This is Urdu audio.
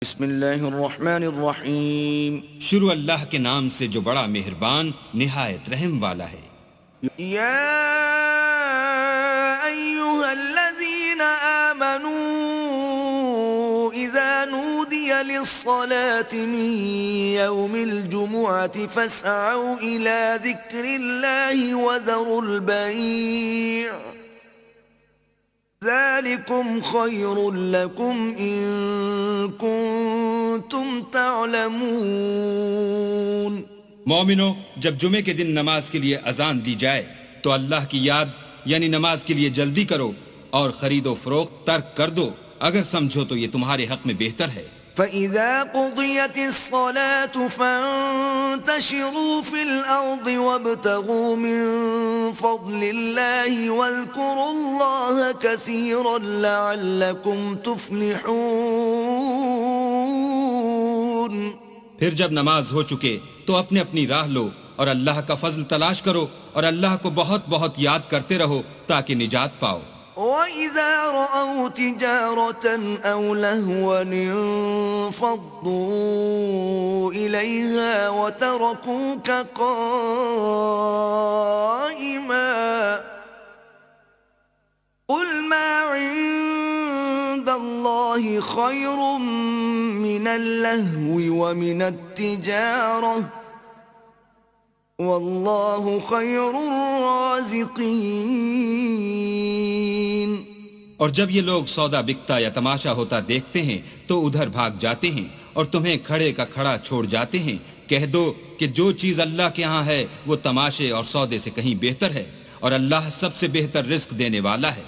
بسم اللہ الرحمن الرحیم. شروع اللہ کے نام سے جو بڑا مہربان نہایت رحم والا ہے. یا ایہا الذین آمنوا اذا نودی للصلاة من یوم الجمعة فاسعوا الى ذکر اللہ وذروا البیع ذالکم خیر لکم ان کنتم تعلمون. مومنو، جب جمعے کے دن نماز کے لیے اذان دی جائے تو اللہ کی یاد یعنی نماز کے لیے جلدی کرو اور خرید و فروخت ترک کر دو اگر سمجھو تو یہ تمہارے حق میں بہتر ہے. فَإِذَا قُضِيَتِ الصَّلَاةُ فَانتَشِرُوا فِي الْأَرْضِ وَابْتَغُوا مِن فَضْلِ اللَّهِ وَاذْكُرُوا اللَّهَ كَثِيرًا لَعَلَّكُمْ تُفْلِحُونَ. پھر جب نماز ہو چکے تو اپنی اپنی راہ لو اور اللہ کا فضل تلاش کرو اور اللہ کو بہت بہت یاد کرتے رہو تاکہ نجات پاؤ. وَإِذَا رَأَوْا تِجَارَةً أَوْ لَهْوًا انفَضُّوا إِلَيْهَا وَتَرَكُوكَ قَائِمًا قُلْ مَا عِندَ اللَّهِ خَيْرٌ مِّنَ اللَّهْوِ وَمِنَ التِّجَارَةِ وَاللَّهُ خَيْرُ الرَّازِقِينَ. اور جب یہ لوگ سودا بکتا یا تماشا ہوتا دیکھتے ہیں تو ادھر بھاگ جاتے ہیں اور تمہیں کھڑے کا کھڑا چھوڑ جاتے ہیں. کہہ دو کہ جو چیز اللہ کے ہاں ہے وہ تماشے اور سودے سے کہیں بہتر ہے اور اللہ سب سے بہتر رزق دینے والا ہے.